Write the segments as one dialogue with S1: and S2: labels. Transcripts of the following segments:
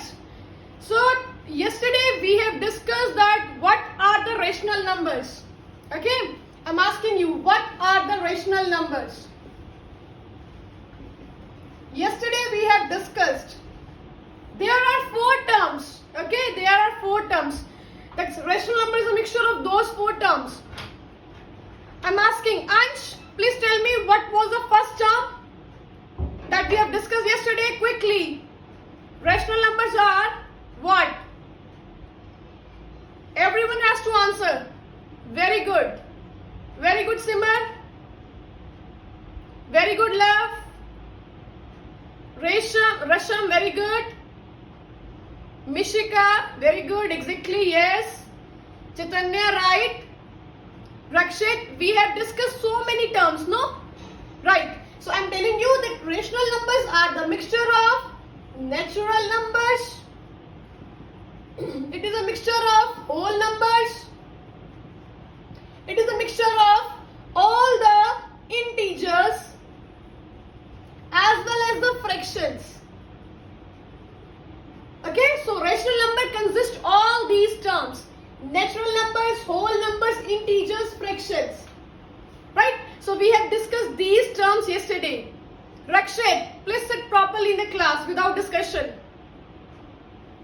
S1: Right. So yesterday we have discussed that what are the rational numbers. Okay. I'm asking you, what are the rational numbers? Yesterday we have discussed. There are four terms. Okay. There are four terms. That's rational number is a mixture of those four terms. I'm asking Ansh, please tell me what was the first term that we have discussed yesterday quickly. Rational numbers are what? Everyone has to answer. Very good. Very good, Simar. Very good, Love. Rasham, very good. Mishika, very good. Exactly, yes. Chaitanya, right. Rakshit, we have discussed so many terms, no? Right. So I'm telling you that rational numbers are the mixture of natural numbers. It is a mixture of whole numbers. It is a mixture of all the integers as well as the fractions. Okay, so rational number consists all these terms. Natural numbers, whole numbers, integers, fractions. Right? So we have discussed these terms yesterday. Rakshit, please sit properly in the class without discussion.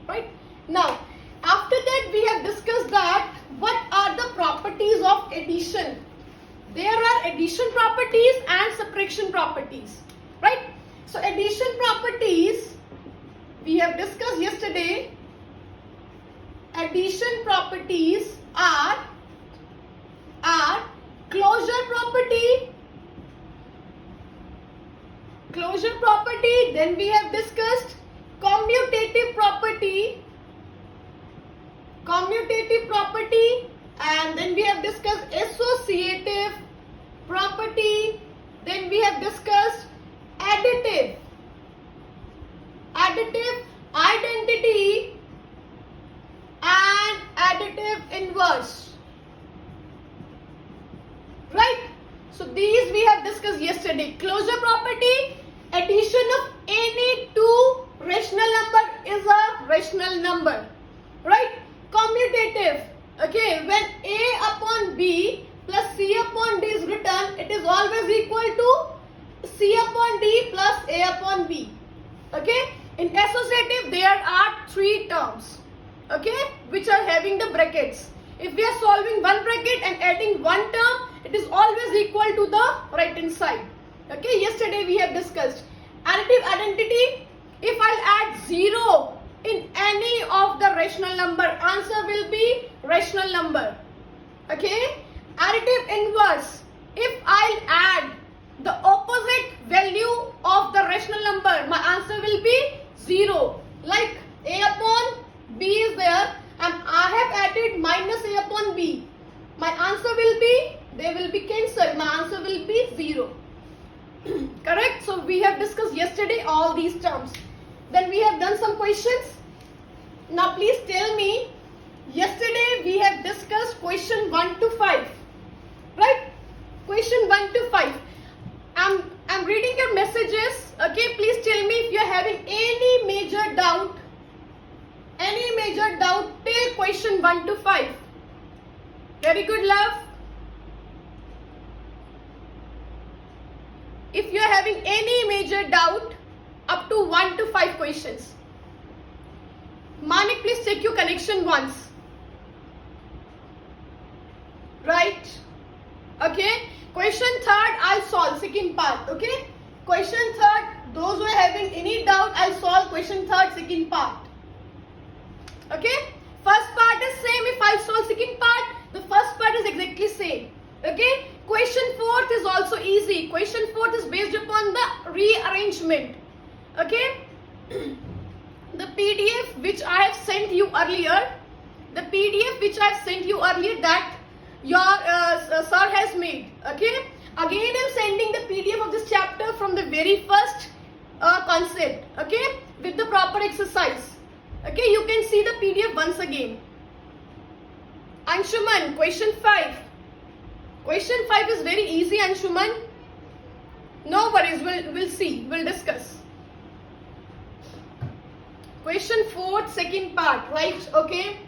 S1: Right? Now, after that we have discussed that what are the properties of addition. There are addition properties and subtraction properties. Right? So addition properties we have discussed yesterday. Addition properties are closure property, then we have discussed commutative property, and then we have discussed associative property, then we have discussed additive, identity, and additive inverse. Right? So these we have discussed yesterday. Closure property, addition of any two rational number is a rational number. Right? Commutative. Okay, when A upon B plus C upon D is written, it is always equal to C upon D plus A upon B. Okay? In associative there are three terms. Okay, which are having the brackets. If we are solving one bracket and adding one term, it is always equal to the right hand side. Okay, yesterday we have discussed additive identity. If I'll add 0 in any of the rational number, answer will be rational number. Okay, additive inverse. If I'll add the opposite value of the rational number, my answer will be 0. Like A upon B is there and I have added minus A upon B. My answer will be, they will be cancelled. My answer will be 0. Correct? So we have discussed yesterday all these terms. Then we have done some questions. Now please tell me, yesterday we have discussed question 1 to 5. Right? Question 1 to 5. I'm reading your messages. Okay, please tell me if you are having any major doubt. Till question 1 to 5. Very good, Love. If you are having any major doubt up to 1 to 5 questions. Manik, please check your connection once. Right? Okay. Question 3rd, I'll solve second part. Okay. Question 3rd, those who are having any doubt, I'll solve question 3rd, second part. Okay. First part is same. If I solve second part, the first part is exactly same. Okay. Question 4th is also easy. Question 4th is based upon the rearrangement. Okay. The PDF which I have sent you earlier, that your sir has made. Okay. Again I am sending the PDF of this chapter from the very first concept. Okay. With the proper exercise. Okay, you can see the PDF once again. Anshuman, question 5. Question 5 is very easy, Anshuman. No worries, we'll see, we'll discuss. Question 4th second part, right? Okay.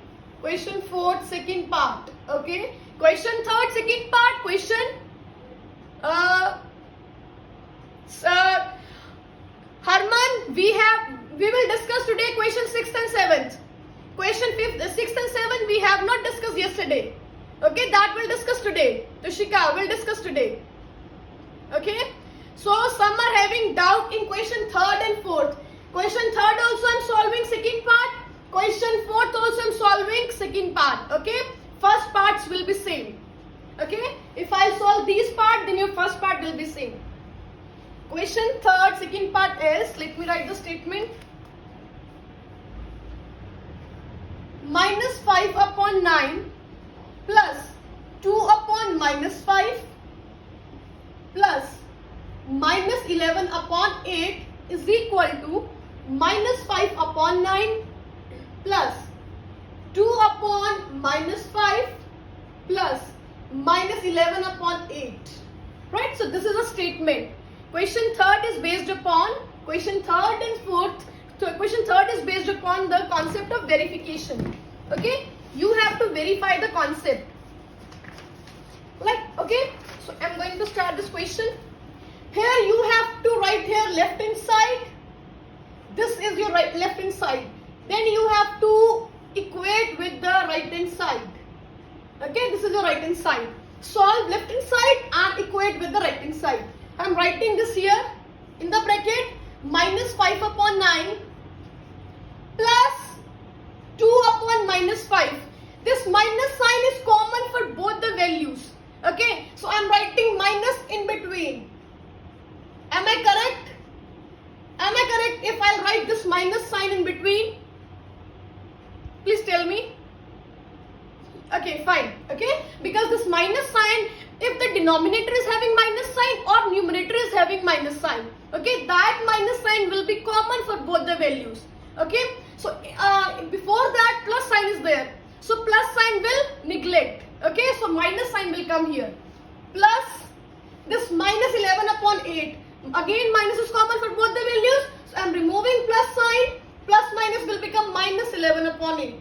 S1: Question 4th second part. Okay. Question 3rd second part. Question Harman, we will discuss today question 6th and 7th. Question 5th, 6th and 7th we have not discussed yesterday. Okay, that we'll discuss today. Tushika will discuss today. Okay. So some are having doubt in question 3rd and 4th. Question 3rd also I'm solving second part. Question 4th also I'm solving second part. Okay. First parts will be same. Okay. If I solve these part, then your first part will be same. Question 3rd second part is, let me write the statement. Minus 5 upon 9 plus 2 upon minus 5 plus minus 11 upon 8 is equal to minus 5 upon 9 plus 2 upon minus 5 plus minus 11 upon 8. Right? So this is a statement. Question 3rd is based upon, question 3rd and 4th, so question 3rd is based upon the concept of verification. Okay? You have to verify the concept. Like, okay? So I'm going to start this question. Here you have to write here left hand side. This is your left hand side. Then you have to equate with the right hand side. Okay, this is your right hand side. Solve left hand side and equate with the right hand side. I'm writing this here in the bracket. Minus 5 upon 9 plus 2 upon minus 5. This minus sign is common for both the values. Okay, so I'm writing minus in between. Am I correct? Am I correct if I'll write this minus sign in between? Please tell me. Okay, fine. Okay, because this minus sign, if the denominator is having minus sign or numerator is having minus sign, okay, that minus sign will be common for both the values. Okay, so before that plus sign is there, so plus sign will neglect. Okay, so minus sign will come here. Plus this minus 11 upon 8. Again minus is common for both the values, so I am removing plus sign. Plus minus will become minus 11 upon 8.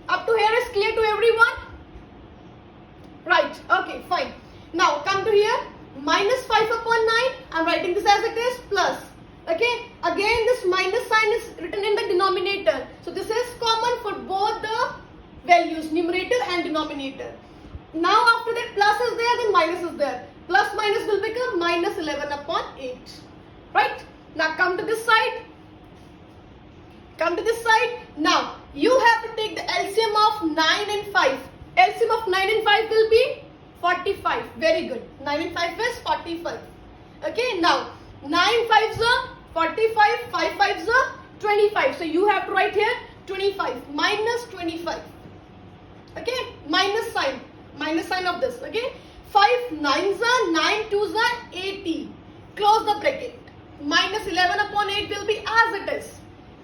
S1: Up to here is clear to everyone? Right, okay, fine. Now come to here, minus 5 upon 9, I am writing this as it is, plus. Okay, again this minus sign is written in the denominator. So this is common for both the values, numerator and denominator. Now after that plus is there, then minus is there. Plus minus will become minus 11 upon 8. Right? Now come to this side. Come to this side. Now you have to take the LCM of 9 and 5. LCM of 9 and 5 will be 45. Very good. 9 and 5 is 45. Okay, now 9 5s are 45, 5 5s are 25. So you have to write here 25 minus 25. Okay, minus sign of this. Okay, 5 9s are 9 2s are 80. Close the bracket. Minus 11 upon 8 will be as it is.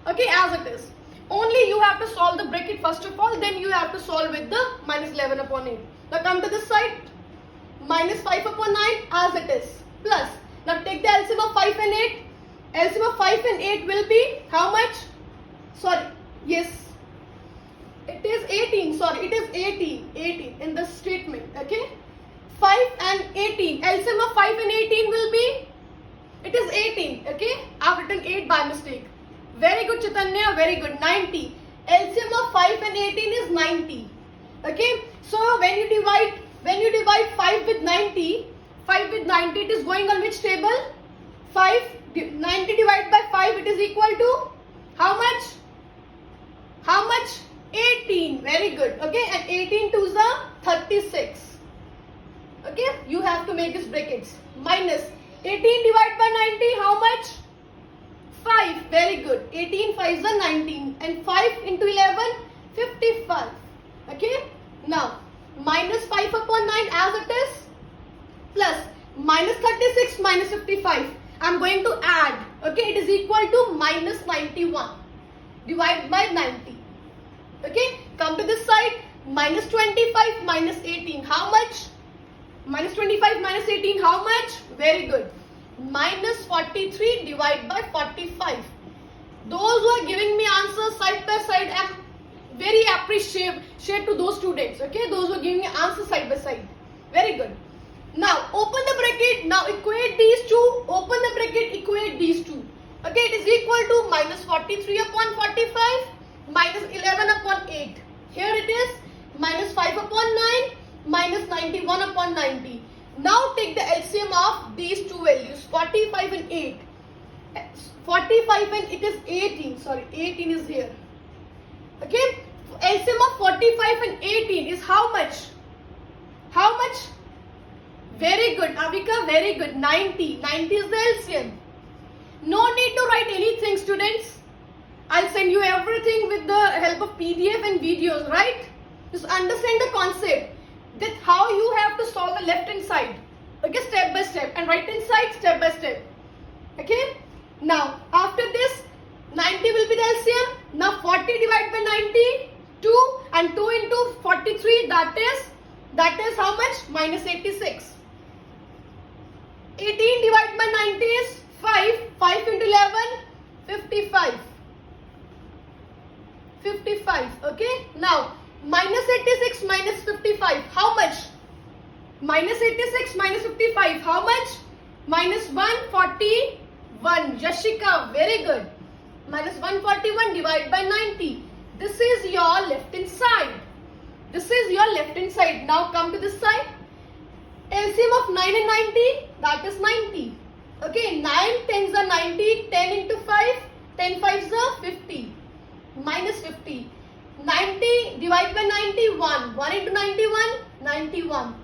S1: Okay, as it is. Only you have to solve the bracket first of all, then you have to solve with the minus 11 upon 8. Now come to this side. Minus 5 upon 9 as it is. Plus. Now take the LCM of 5 and 8. LCM of 5 and 8 will be how much? Sorry. Yes. It is 18. Sorry. It is 18. 18 in the statement. Okay. 5 and 18. LCM of 5 and 18 will be? It is 18. Okay. I've written 8 by mistake. Very good, Chaitanya. Very good. 90. LCM of 5 and 18 is 90. Okay. So when you divide 5 with 90, 5 with 90, it is going on which table? 90 divided by 5, it is equal to how much? How much? 18. Very good. Okay. And 18 2s are 36. Okay. You have to make these brackets. Minus 18 divided by 90, how much? 5. Very good. 18 5s are 19. And 5 into 11, 55. Okay. Now, minus 5 upon 9 as it is. Plus, minus 36 minus 55. I am going to add. Okay. It is equal to minus 91. Divide by 90. Okay. Come to this side. Minus 25 minus 18. How much? Minus 25 minus 18. How much? Very good. Minus 43 divided by 45. Those who are giving me answers answers side by side. I'm very appreciate to those students, okay, those who are giving me answers side by side. Very good. Now open the bracket. Now equate these two. Open the bracket. Equate these two. Okay, it is equal to minus 43 upon 45 minus 11 upon 8. Here it is minus 5 upon 9 minus 91 upon 90. Now take the LCM of these two values, 45 and 8. 45 and it is 18. Sorry, 18 is here. Okay, LCM of 45 and 18 is how much? How much? Very good, Avika, very good. 90. 90 is the LCM. No need to write anything, students. I'll send you everything with the help of PDF and videos, right? Just understand the concept that how you have to solve the left hand side. Okay, step by step, and right hand side step by step. Okay. Now after this, 90 will be the LCM. Now 40 divided by 90, 2, and 2 into 43, that is how much? Minus 86. 18 divided by 90 is 5. 5 into 11, 55. 55. Okay. Now minus 86 minus 55. How much? Minus 86 minus 55. How much? Minus 141. Yashika, very good. Minus 141 divided by 90. This is your left hand side. This is your left hand side. Now come to this side. LCM of 9 and 90, that is 90. Okay, 9 tens are 90, 10 into 5, 10 fives are 50. Minus 50. 90 divided by 91. 1 into 91, 91.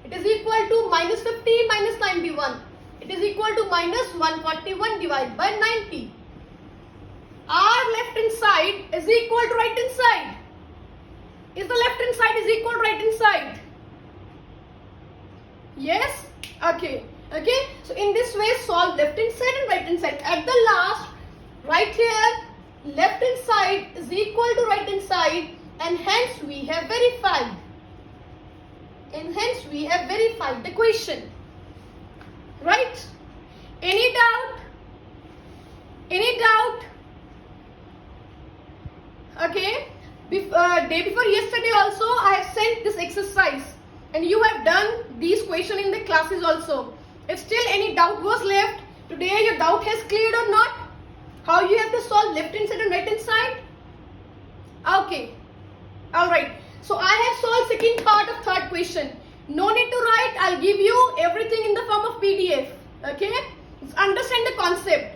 S1: It is equal to minus 50 minus 91. It is equal to minus 141 divided by 90. Our left hand side is equal to right hand side. Is the left hand side is equal to right hand side? Yes? Okay. Okay. So in this way, solve left hand side and right hand side. At the last, right here, left hand side is equal to right hand side, and hence we have verified. And hence we have verified the question. Right? Any doubt? Any doubt? Okay. Day before yesterday also I have sent this exercise, and you have done these questions in the classes also. If still any doubt was left, today your doubt has cleared or not? How you have to solve left hand side and right hand side? Okay. Alright. So I have solved second part of third question. No need to write. I'll give you everything in the form of PDF. Okay? Just understand the concept.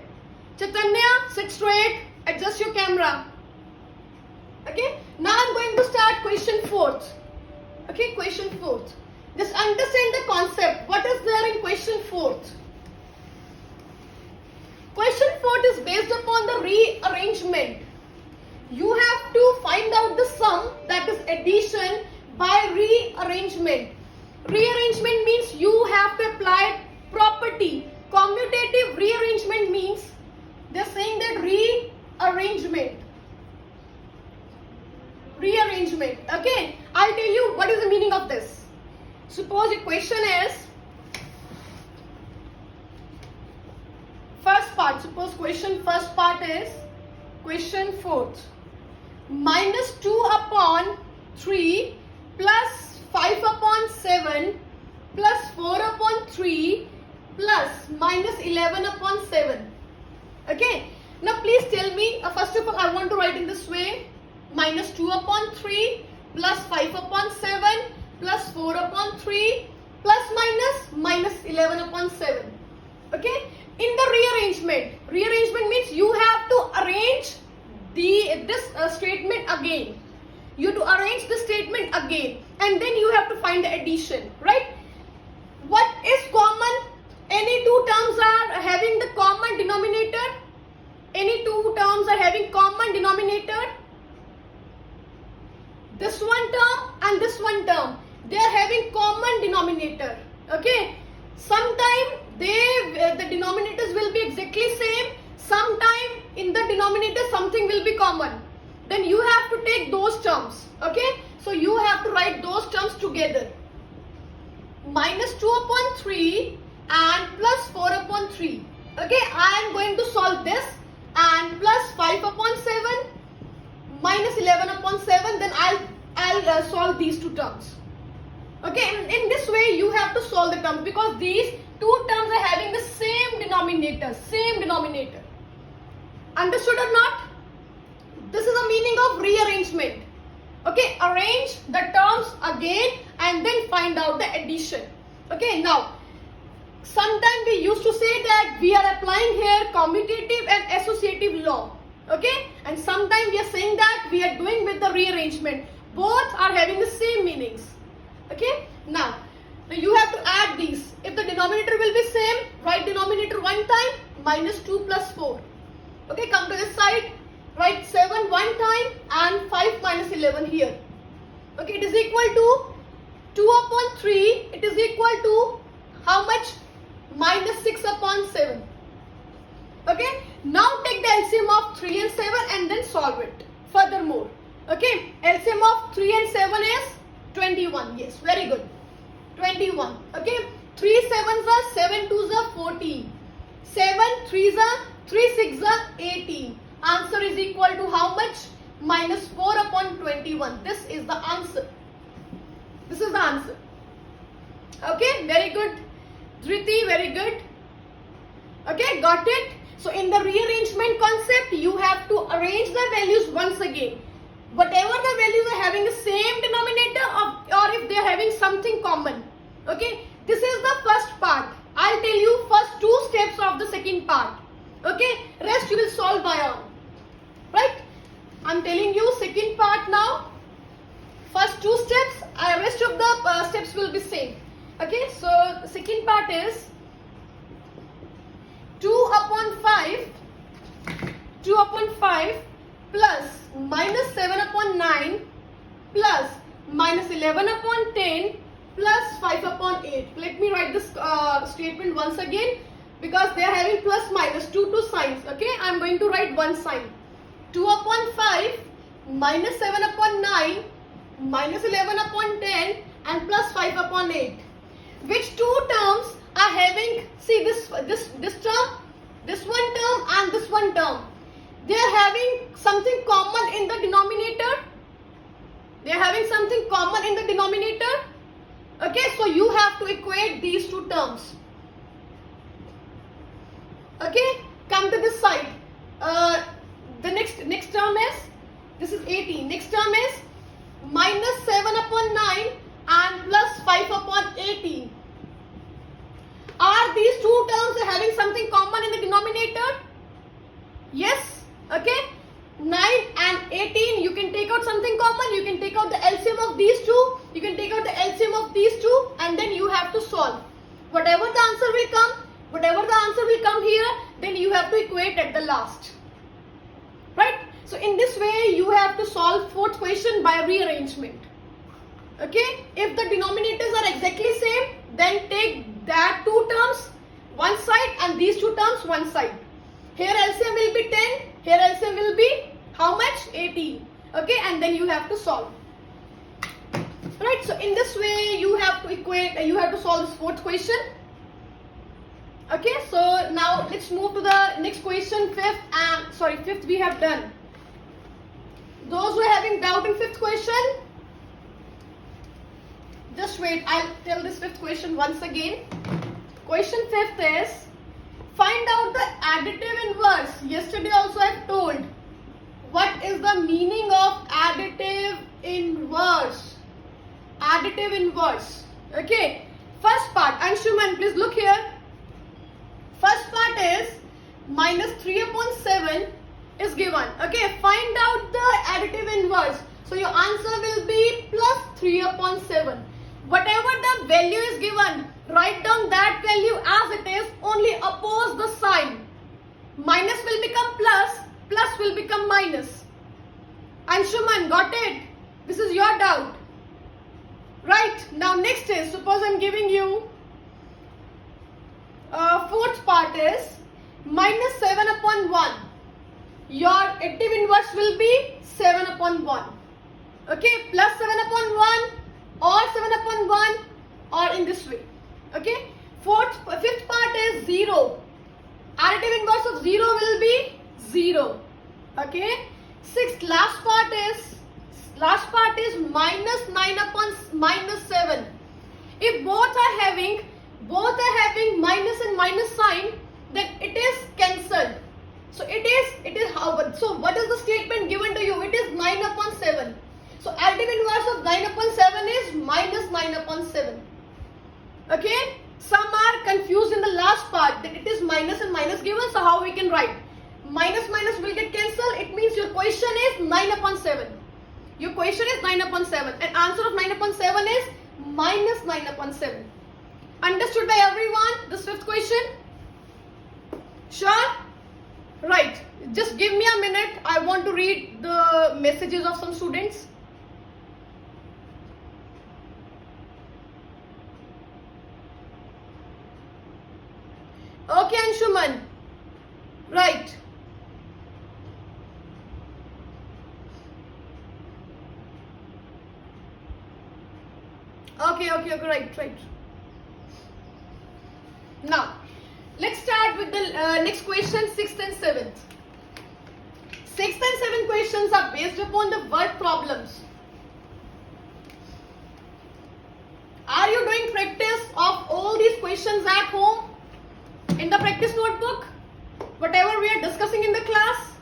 S1: Chaitanya, sit straight. Adjust your camera. Okay? Now I'm going to start question 4th. Okay? Question 4th. Just understand the concept. What is there in question 4th? Question 4th is based upon the rearrangement. You have to find out the sum, that is addition, by rearrangement. Rearrangement means you have to apply property. Commutative rearrangement means they're saying that rearrangement. Rearrangement. Okay, I'll tell you what is the meaning of this. Suppose your question is first part. Suppose question first part is question 4th. Minus 2 upon 3 plus 5 upon 7 plus 4 upon 3 plus minus 11 upon 7. Okay. Now please tell me, first of all I want to write in this way. Minus 2 upon 3 plus 5 upon 7 plus 4 upon 3 plus minus 11 upon 7. Okay. In the rearrangement means you have to arrange this statement again. You have to arrange the statement again, and then you have to find the addition, right? What is common? Any two terms are having the common denominator? Any two terms are having common denominator? This one term and this one term, they are having common denominator. Okay. Sometime the denominators will be exactly same. Sometime in the denominator something will be common. Then you have to take those terms. Okay. So you have to write those terms together. Minus 2 upon 3 and plus 4 upon 3. Okay. I am going to solve this, and plus 5 upon 7 minus 11 upon 7, then I'll solve these two terms. Okay, in this way you have to solve the terms because these two terms are having the same denominator. Understood or not? This is the meaning of rearrangement. Okay, arrange the terms again and then find out the addition. Okay, now sometimes we used to say that we are applying here commutative and associative law. Okay, and sometimes we are saying that we are doing with the rearrangement. Both are having the same meanings. Okay, now you have to add these. If the denominator will be same, write denominator one time, minus 2 plus 4. Okay, come to this side, write 7 one time and 5 minus 11 here. Okay, it is equal to 2 upon 3, it is equal to how much? Minus 6 upon 7. Okay, now take the LCM of 3 and 7 and then solve it furthermore. Okay, LCM of 3 and 7 is 21. Yes, very good. 21. Okay, 3 7s are 7 2s are 14. 7 3s are 3 6s are 18. Answer is equal to how much? Minus 4 upon 21. This is the answer. This is the answer. Okay, very good. Dhriti, very good. Okay, got it? So in the rearrangement concept, you have to arrange the values once again. Whatever the values are having the same denominator or if they are having something common. Okay, this is the first part. I'll tell you first 2 steps of the second part. Okay, rest you will solve by own. Right? I'm telling you second part now. First 2 steps, rest of the steps will be same. Okay, so the second part is 2 upon 5 plus minus 7 upon 9 plus minus 11 upon 10 plus 5 upon 8. Let me write this statement once again because they are having plus minus 2 signs. Okay, I am going to write one sign. 2 upon 5 minus 7 upon 9 minus 11 upon 10 and plus 5 upon 8. Which two terms are having, see this term, this one term and this one term. They are having something common in the denominator. They are having something common in the denominator. Okay, so you have to equate these two terms. Okay, come to this side. The next term is, this is 18. Next term is minus 7 upon 9 and plus 5 upon 18. Are these two terms having something common in the denominator? Yes. Okay. 9 and 18, you can take out something common. You can take out the LCM of these two. You can take out the LCM of these two and then you have to solve. Whatever the answer will come here, then you have to equate at the last. Right? So in this way, you have to solve fourth question by rearrangement. Okay? If the denominators are exactly same, then take that two terms one side and these two terms one side. Here LCM will be 10, here LCM will be how much? 18. Okay, and then you have to solve. Right, so in this way you have to equate, you have to solve this fourth question. Okay, so now let's move to the next question. Fifth we have done. Those who are having doubt in fifth question, just wait, I'll tell this fifth question once again. Question fifth is, find out the additive inverse. Yesterday also I told what is the meaning of additive inverse. Additive inverse. Okay, first part, Anshuman, please look here. First part is minus 3 upon 7 is given. Okay, find out the additive inverse. So your answer will be plus 3 upon 7. Whatever the value is given, write down that value as it is, only oppose the sign. Minus will become plus, plus will become minus. Anshuman, got it? This is your doubt. Right, now next is, suppose I am giving you, fourth part is minus 7 upon 1. Your additive inverse will be 7 upon 1. Okay, plus 7 upon 1 or 7 upon 1 or in this way. Okay, fifth part is 0. Additive inverse of 0 will be 0. Okay, Sixth, last part is minus 9 upon minus 7. If both are having minus and minus sign, then it is cancelled. So it is how, so what is the statement given to you? It is 9 upon 7. So additive inverse of 9 upon 7 is minus 9 upon 7. Okay? Some are confused in the last part that it is minus and minus given, so how we can write? Minus will get cancelled. It means your question is 9 upon 7. Your question is 9 upon 7. And answer of 9 upon 7 is minus 9 upon 7. Understood by everyone? This fifth question? Sure? Right. Just give me a minute. I want to read the messages of some students. Okay, Anshuman. Right. Okay, right. Now, let's start with the next question, 6th and 7th. 6th and 7th questions are based upon the word problems. Are you doing practice of all these questions at home? In the practice notebook? Whatever we are discussing in the class?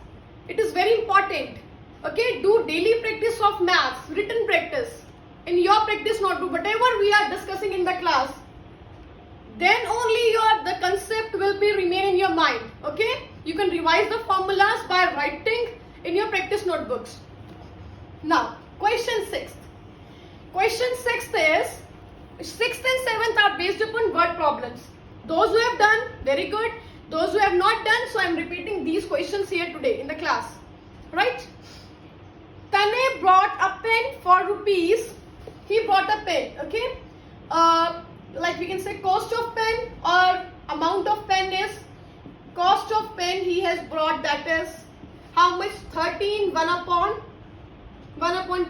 S1: It is very important. Okay, do daily practice of maths, written practice. In your practice notebook, whatever we are discussing in the class, then only the concept will be remain in your mind. Okay, you can revise the formulas by writing in your practice notebooks. Now, question 6th. Question 6th is, 6th and 7th are based upon word problems. Those who have done, very good. Those who have not done, so I am repeating these questions here today in the class. Right? Tane brought a pen for rupees. He brought a pen, okay? Like we can say cost of pen or amount of pen is cost of pen he has brought, that is how much? 13 1 upon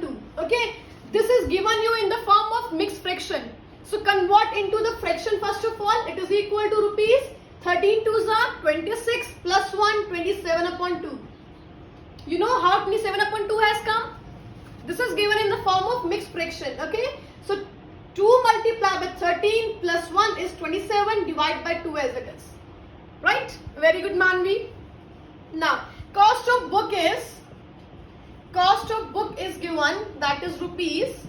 S1: 2. Okay? This is given you in the form of mixed fraction. So convert into the fraction first of all. It is equal to rupees 13 2s are 26 plus 1 27 upon 2. You know how 27 upon 2 has come? This is given in the form of mixed fraction. Okay, so 2 multiplied by 13 plus 1 is 27 divided by 2 as it is. Right? Very good, Manvi. Now, cost of book is given, that is rupees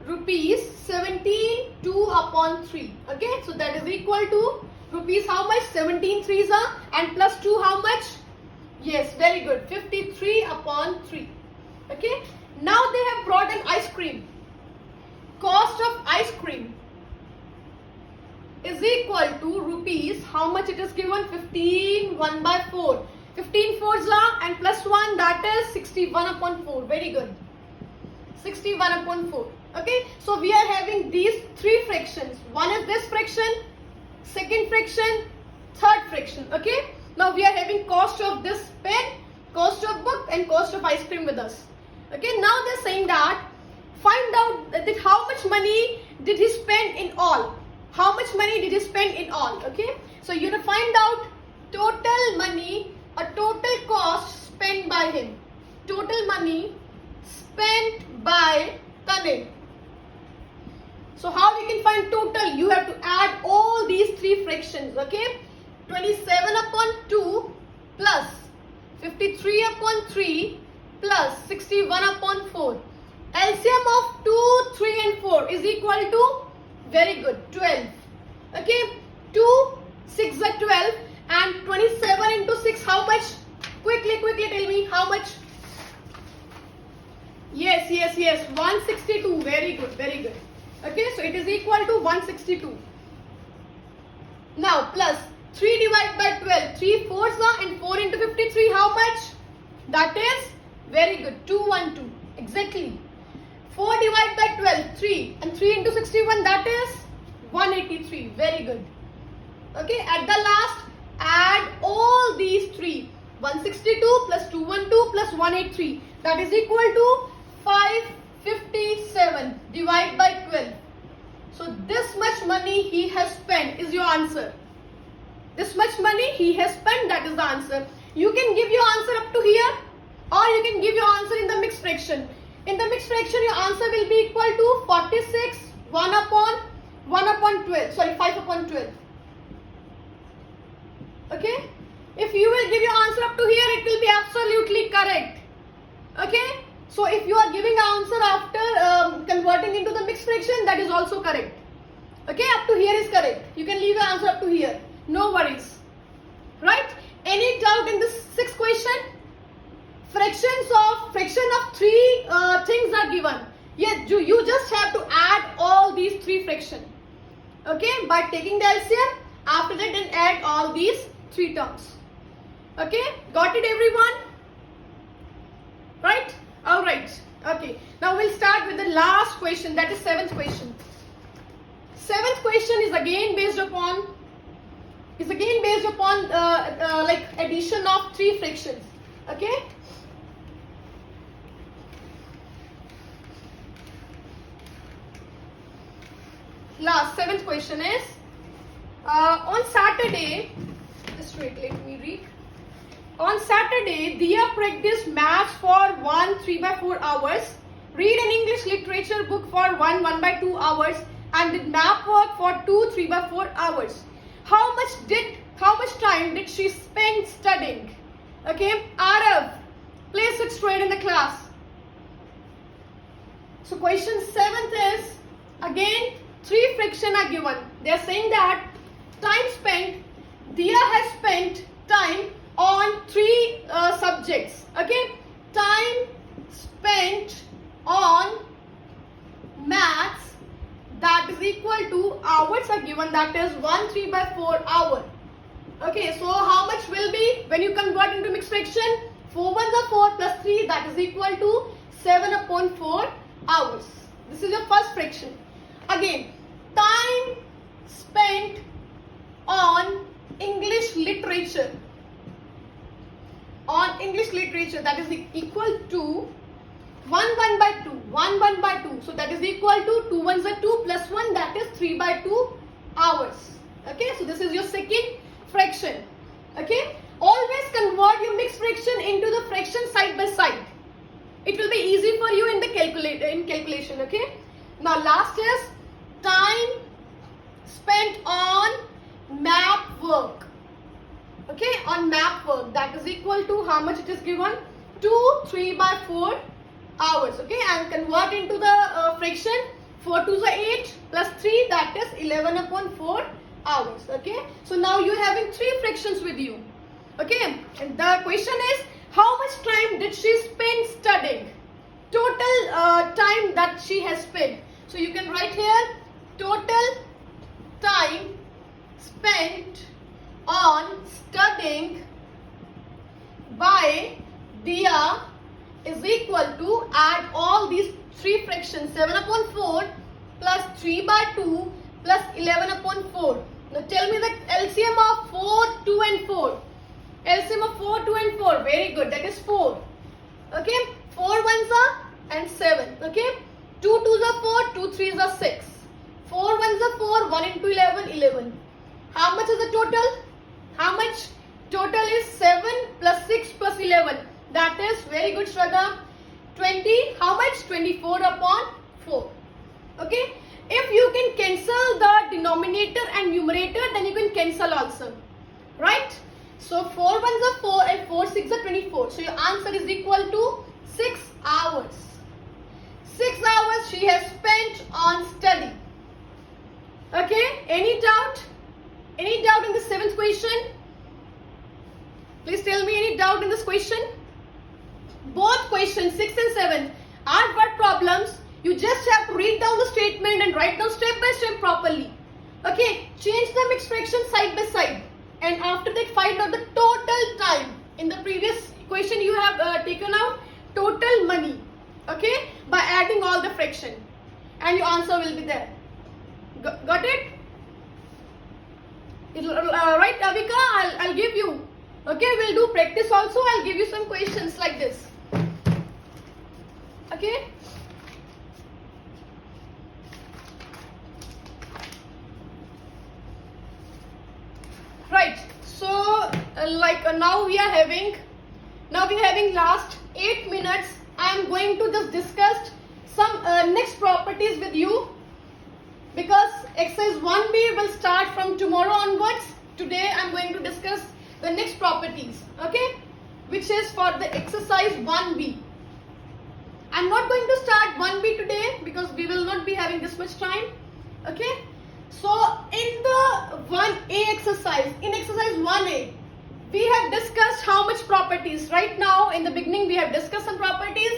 S1: 17 2 upon 3. Okay, so that is equal to rupees how much? 17 3s are and plus 2 how much? Yes, very good, 53 upon 3. Okay, now they have brought an ice cream. Cost of ice cream is equal to rupees, how much it is given? 15 1 by 4. 15 4s are and plus 1, that is 61 upon 4. Very good. 61 upon 4. Okay, so we are having these three fractions. One is this fraction, second fraction, third fraction. Okay, now we are having cost of this pen, cost of book and cost of ice cream with us. Okay, now they're saying that find out that how much money did he spend in all. How much money did he spend in all? Okay, so you have to find out total money or total cost spent by him. Total money spent by Tane. So how we can find total? You have to add all these three fractions. Okay, 27 upon 2 plus 53 upon 3 plus 61 upon 4. LCM of 2, 3 and 4 is equal to, very good, 12. Okay, 2, 6 are 12 and 27 into 6 how much? Quickly tell me how much? Yes, 162. Very good. Okay, so it is equal to 162. Now plus 3 divided by 12, 3 4s are and 4 into 53 how much? That is, very good, 212. Exactly. 4 divided by 12, 3 and 3 into 61, that is 183. Very good. Okay, at the last add all these three. 162 plus 212 plus 183, that is equal to 557 divided by 12. So this much money he has spent is your answer. This much money he has spent, that is the answer. You can give your answer up to here. or you can give your answer in the mixed fraction. In the mixed fraction, your answer will be equal to 46 1 upon 12. Sorry, 5 upon 12. Okay? If you will give your answer up to here, it will be absolutely correct. Okay? So if you are giving answer after converting into the mixed fraction, that is also correct. Okay? Up to here is correct. You can leave your answer up to here. No worries. Right? Any doubt in this sixth question? Fraction of three things are given. Yes, you just have to add all these three fractions. Okay? By taking the LCM, after that then add all these three terms. Okay? Got it, everyone? Right? Alright. Okay. Now we'll start with the last question, that is seventh question. Seventh question is again based upon like addition of three fractions. Okay? Seventh question is on Saturday. Just wait, let me read. On Saturday, Dia practiced maths for 1 3/4 hours, read an English literature book for 1 1/2 hours, and did math work for 2 3/4 hours. How much time did she spend studying? Okay, Arav, please sit straight in the class. So question 7th is again three fractions are given. They are saying that time spent, Dia has spent time on three subjects. Okay, time spent on maths, that is equal to hours are given, that is 1 3/4 hour. Okay, so how much will be when you convert into mixed fraction? 4 1s are 4 plus 3, that is equal to 7 upon 4 hours. This is your first fraction. Again, time spent on English literature. On English literature, that is equal to 1 1/2. 1 1/2. So that is equal to 2 1s are 2 plus 1, that is 3/2 hours. Okay, so this is your second fraction. Okay, always convert your mixed fraction into the fraction side by side. It will be easy for you in the calculation. Okay, now last is time spent on map work. Okay, on map work, that is equal to how much it is given? 2 3/4 hours. Okay, and convert into the fraction. 4 2s are 8 plus 3, that is 11 upon 4 hours. Okay, so now you are having three fractions with you. Okay, and the question is how much time did she spend studying? Total time that she has spent. So you can write here total time spent on studying by Dia is equal to, add all these three fractions, 7 upon 4 plus 3/2 plus 11 upon 4. Now tell me the LCM of 4, 2 and 4. LCM of 4, 2 and 4. Very good. That is 4. Okay. 4 1s are and 7. Okay. 2 2s are 4, 2 3s are 6. 4 1s are 4, 1 into 11, 11. How much is the total? How much? Total is 7 plus 6 plus 11. That is very good, Shraddha. 20. How much? 24 upon 4. Okay. If you can cancel the denominator and numerator, then you can cancel also. Right? So 4 1s are 4 and 4 6 are 24. So your answer is equal to 6 hours. 6 hours she has spent on study. Okay? Any doubt? Any doubt in the seventh question? Please tell me any doubt in this question? Both questions 6 and 7 are word problems. You just have to read down the statement and write down step by step properly. Okay, change the mixed fraction side by side, and after that find out the total time. In the previous question you have taken out total money. Okay, by adding all the fraction, and your answer will be there. Got it? Right, Avika? I'll give you. Okay, we'll do practice also. I'll give you some questions like this. Okay. Right. So, now we are having last next properties with you, because exercise 1B will start from tomorrow onwards. Today I am going to discuss the next properties, okay, which is for the exercise 1B. I am not going to start 1B today because we will not be having this much time, okay. So in the 1A exercise, in exercise 1A, we have discussed how much properties. Right now in the beginning we have discussed some properties,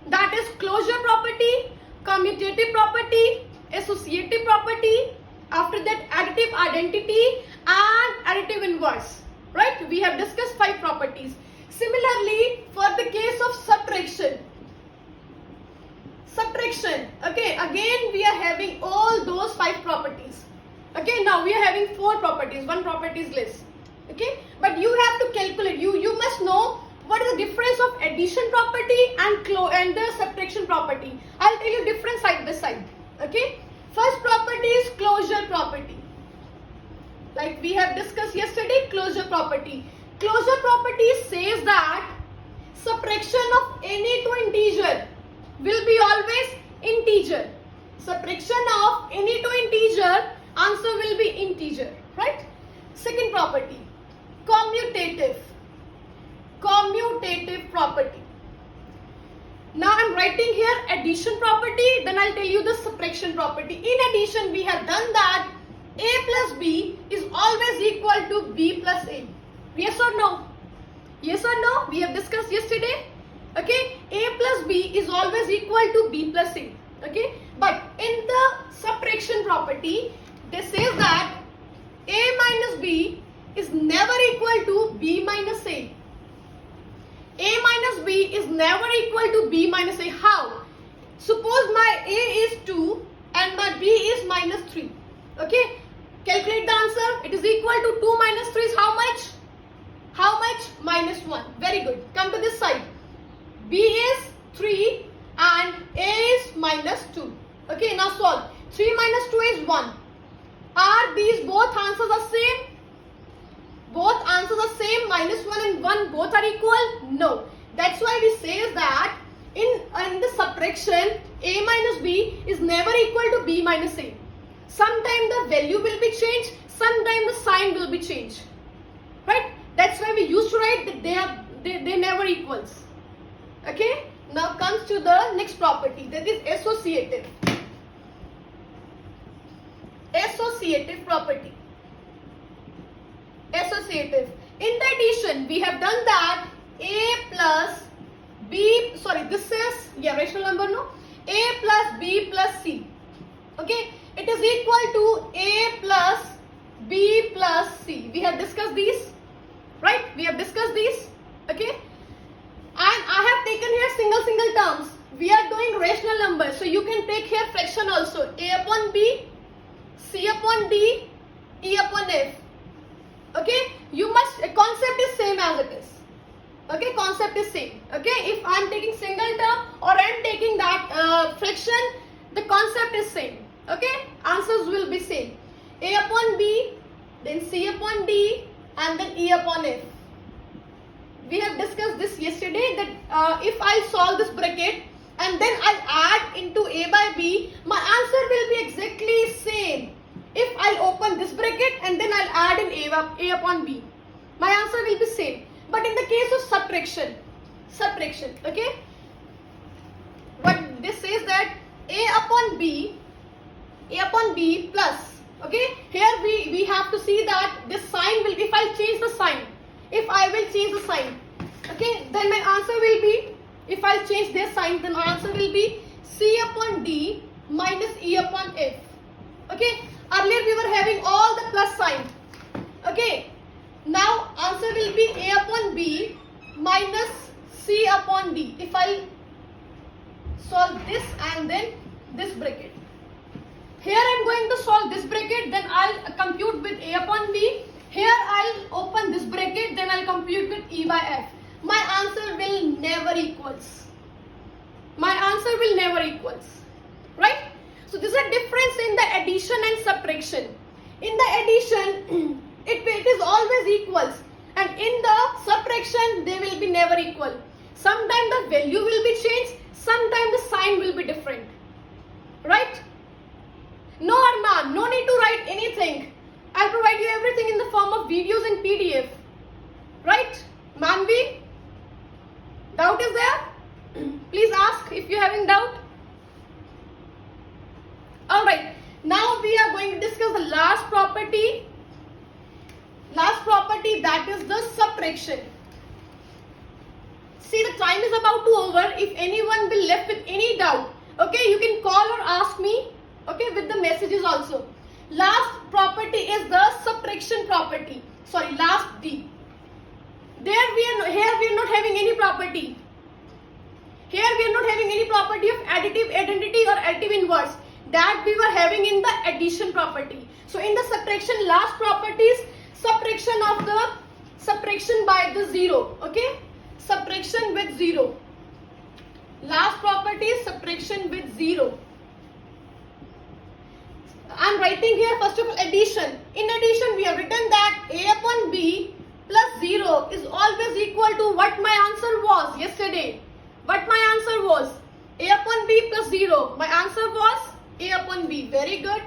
S1: that is closure property, commutative property, associative property, after that additive identity and additive inverse, right? We have discussed 5 properties. Similarly, for the case of subtraction, okay, again we are having all those 5 properties. Okay, now we are having 4 properties, 1 property is less. Okay, but you have to calculate, you must know what is the difference of addition property and the subtraction property. I'll tell you difference side by side. Okay, first property is closure property. Like we have discussed yesterday, closure property. Closure property says that subtraction of any two integer will be always integer. Subtraction of any two integer, answer will be integer, right? Second property, commutative property. Now I am writing here addition property, then I'll tell you the subtraction property. In addition, we have done that a plus b is always equal to b plus a. Yes or no? Yes or no? We have discussed yesterday. Okay, a plus b is always equal to b plus a. Okay, but in the subtraction property, they say that a minus b is never equal to b minus a. A minus b is never equal to b minus a. How? Suppose my a is 2 and my b is minus 3. Okay, calculate the answer. It is equal to 2 minus 3 is how much? How much? Minus 1. Very good. Come to this side. B is 3 and a is minus 2. Okay, now solve. 3 minus 2 is 1. Are these both answers the same? Both answers are same, minus 1 and 1 both are equal? No. That's why we say that in the subtraction, a minus b is never equal to b minus a. Sometimes the value will be changed, sometimes the sign will be changed. Right? That's why we used to write that they never equals. Okay? Now comes to the next property, that is associative. Associative property. Associative. In the addition, we have done that a plus b, sorry, this is, rational number, no? A plus b plus c. Okay? It is equal to a plus b plus c. We have discussed these, right? We have discussed these. Okay? And I have taken here single terms. We are doing rational numbers. So you can take here fraction also. A upon b, c upon d, e upon f. Okay, you must, concept is same as it is. Okay, concept is same. Okay, if I am taking single term or I am taking that fraction, the concept is same. Okay, answers will be same. A upon b, then c upon d, and then e upon f. We have discussed this yesterday that if I solve this bracket and then I add into a by b, my answer will be exactly same. If I'll open this bracket and then I'll add in a upon b, my answer will be same. But in the case of subtraction, okay, what this says that a upon b plus, okay, here we have to see that this sign will, if I change the sign, okay, then my answer will be, if I'll change this sign, then my answer will be c upon d minus e upon f. Okay, earlier we were having all the plus sign. Okay, now answer will be a upon b minus c upon d. If I solve this and then this bracket, here I am going to solve this bracket, then I'll compute with a upon b. Here I'll open this bracket, then I'll compute with e by f. My answer will never equals. Right? So this is a difference in the addition and subtraction. In the addition, it is always equals, and in the subtraction, they will be never equal. Sometimes the value will be changed, sometimes the sign will be different. Right? No Arman, no need to write anything. I'll provide you everything in the form of videos and PDF. Right? Manvi? Doubt is there? Please ask if you're having doubt. Alright, now we are going to discuss the last property. Last property, that is the subtraction. See, the time is about to over. If anyone will left with any doubt, okay, you can call or ask me, okay, with the messages also. Last property is the subtraction property. Sorry, last D. Here we are not having any property. Here we are not having any property of additive identity or additive inverse. That we were having in the addition property. So in the subtraction, last property is subtraction by the zero. Okay, subtraction with zero. Last property is subtraction with zero. I'm writing here first of all addition. In addition, we have written that A upon B plus 0 is always equal to what my answer was yesterday. What my answer was? A upon B plus 0. My answer was A upon B. Very good.